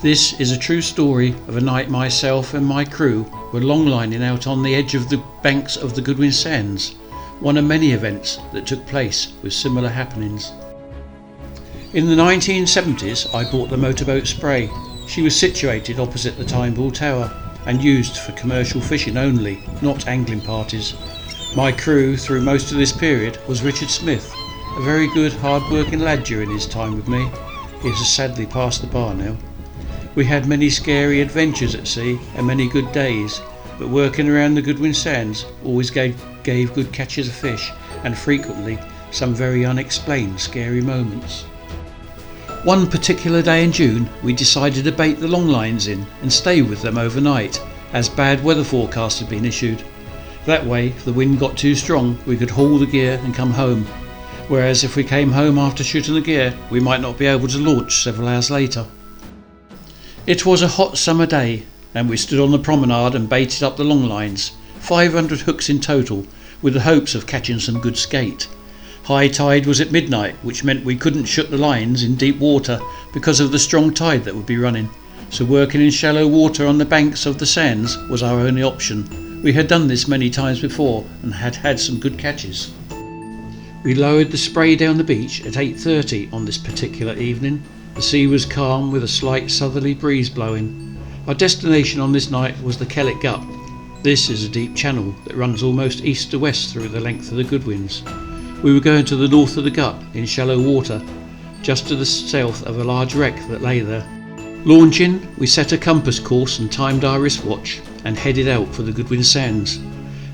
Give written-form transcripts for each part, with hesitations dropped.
This is a true story of a night myself and my crew were longlining out on the edge of the banks of the Goodwin Sands, one of many events that took place with similar happenings. In the 1970s I bought the motorboat Spray. She was situated opposite the Timeball Tower and used for commercial fishing only, not angling parties. My crew through most of this period was Richard Smith, a very good hard-working lad during his time with me. He has sadly passed the bar now. We had many scary adventures at sea and many good days, but working around the Goodwin Sands always gave good catches of fish and frequently some very unexplained scary moments. One particular day in June we decided to bait the long lines in and stay with them overnight, as bad weather forecasts had been issued. That way, if the wind got too strong, we could haul the gear and come home, whereas if we came home after shooting the gear, we might not be able to launch several hours later. It was a hot summer day and we stood on the promenade and baited up the long lines, 500 hooks in total, with the hopes of catching some good skate. High tide was at midnight, which meant we couldn't shoot the lines in deep water because of the strong tide that would be running, so working in shallow water on the banks of the sands was our only option. We had done this many times before and had had some good catches. We lowered the Spray down the beach at 8:30 on this particular evening. The sea was calm with a slight southerly breeze blowing. Our destination on this night was the Kellet Gut. This is a deep channel that runs almost east to west through the length of the Goodwins. We were going to the north of the gut in shallow water, just to the south of a large wreck that lay there. Launching, we set a compass course and timed our wristwatch and headed out for the Goodwin Sands.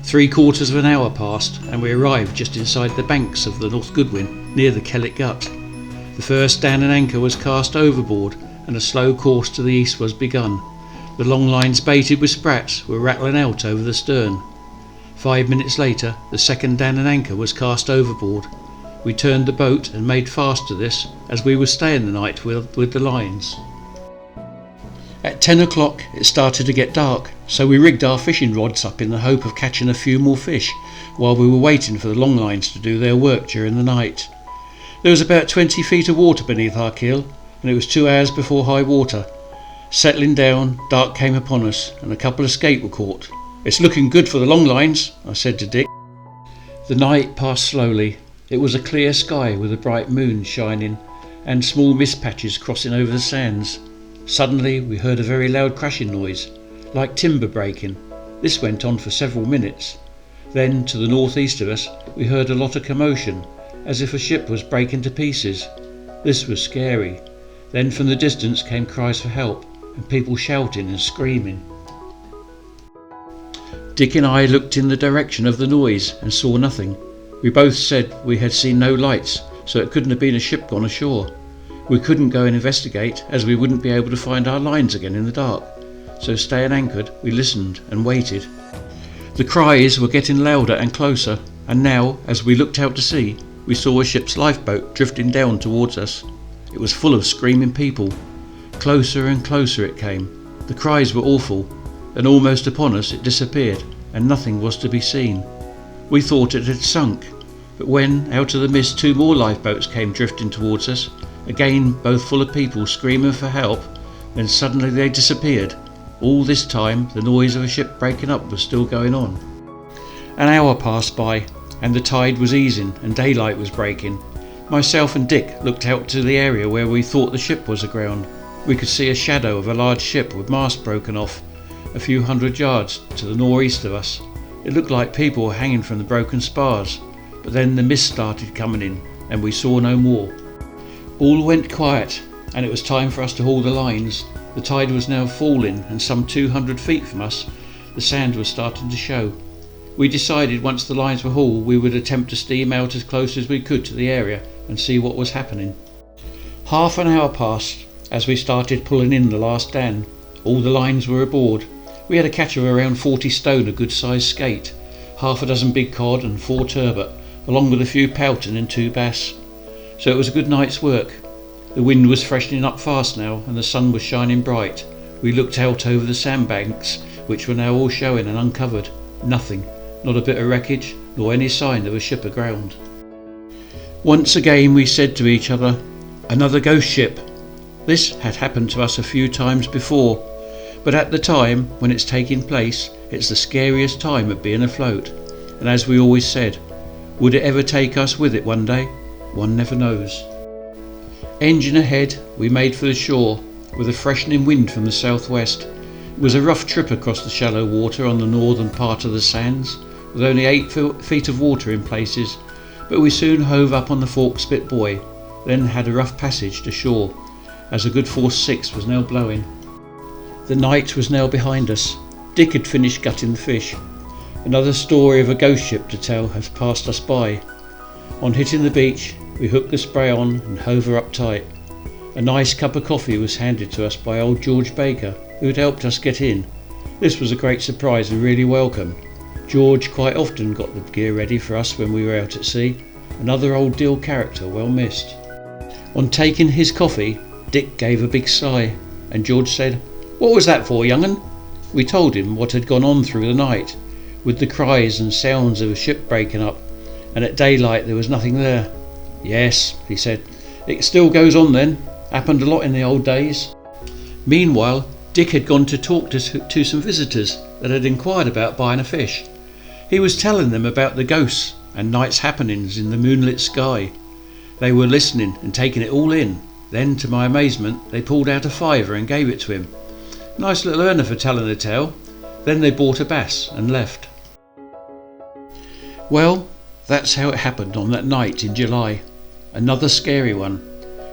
3/4 of an hour passed and we arrived just inside the banks of the North Goodwin, near the Kellet Gut. The first Dannon anchor was cast overboard and a slow course to the east was begun. The long lines baited with sprats were rattling out over the stern. 5 minutes later, the second Dannon anchor was cast overboard. We turned the boat and made fast to this, as we were staying the night with the lines. At 10 o'clock it started to get dark, so we rigged our fishing rods up in the hope of catching a few more fish while we were waiting for the long lines to do their work during the night. There was about 20 feet of water beneath our keel, and it was 2 hours before high water. Settling down, dark came upon us, and a couple of skate were caught. "It's looking good for the long lines," I said to Dick. The night passed slowly. It was a clear sky with a bright moon shining, and small mist patches crossing over the sands. Suddenly we heard a very loud crashing noise, like timber breaking. This went on for several minutes. Then, to the northeast of us, we heard a lot of commotion, as if a ship was breaking to pieces. This was scary. Then from the distance came cries for help and people shouting and screaming. Dick and I looked in the direction of the noise and saw nothing. We both said we had seen no lights, so it couldn't have been a ship gone ashore. We couldn't go and investigate, as we wouldn't be able to find our lines again in the dark. So staying anchored, we listened and waited. The cries were getting louder and closer, and now, as we looked out to sea, we saw a ship's lifeboat drifting down towards us. It was full of screaming people. Closer and closer it came. The cries were awful, and almost upon us it disappeared, and nothing was to be seen. We thought it had sunk, but when, out of the mist, 2 more lifeboats came drifting towards us, again both full of people screaming for help, then suddenly they disappeared. All this time the noise of a ship breaking up was still going on. An hour passed by, and the tide was easing and daylight was breaking. Myself and Dick looked out to the area where we thought the ship was aground. We could see a shadow of a large ship with mast broken off, a few hundred yards to the northeast of us. It looked like people were hanging from the broken spars, but then the mist started coming in and we saw no more. All went quiet and it was time for us to haul the lines. The tide was now falling and some 200 feet from us the sand was starting to show. We decided once the lines were hauled we would attempt to steam out as close as we could to the area and see what was happening. Half an hour passed as we started pulling in the last Dan. All the lines were aboard. We had a catch of around 40 stone, a good sized skate, 6 big cod and 4 turbot, along with a few pouting and 2 bass. So it was a good night's work. The wind was freshening up fast now and the sun was shining bright. We looked out over the sandbanks, which were now all showing and uncovered. Nothing, not a bit of wreckage, nor any sign of a ship aground. Once again we said to each other, "Another ghost ship." This had happened to us a few times before, but at the time when it's taking place, it's the scariest time of being afloat. And as we always said, would it ever take us with it one day? One never knows. Engine ahead, we made for the shore with a freshening wind from the southwest. It was a rough trip across the shallow water on the northern part of the sands, with only 8 feet of water in places, but we soon hove up on the Fork Spit Buoy, then had a rough passage to shore, as a good force 6 was now blowing. The night was now behind us. Dick had finished gutting the fish. Another story of a ghost ship to tell has passed us by. On hitting the beach, we hooked the spray on and hove her up tight. A nice cup of coffee was handed to us by old George Baker, who had helped us get in. This was a great surprise and really welcome. George quite often got the gear ready for us when we were out at sea. Another old deal character, well missed. On taking his coffee, Dick gave a big sigh, and George said, "What was that for, young'un?" We told him what had gone on through the night, with the cries and sounds of a ship breaking up, and at daylight there was nothing there. "Yes," he said, "it still goes on then. Happened a lot in the old days." Meanwhile, Dick had gone to talk to some visitors that had inquired about buying a fish. He was telling them about the ghosts and night's happenings in the moonlit sky. They were listening and taking it all in. Then, to my amazement, they pulled out a fiver and gave it to him. Nice little earner for telling the tale. Then they bought a bass and left. Well, that's how it happened on that night in July. Another scary one,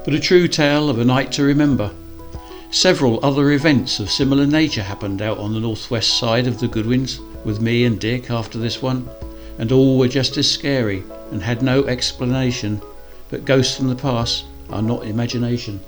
but a true tale of a night to remember. Several other events of similar nature happened out on the northwest side of the Goodwins with me and Dick after this one, and all were just as scary and had no explanation, but ghosts from the past are not imagination.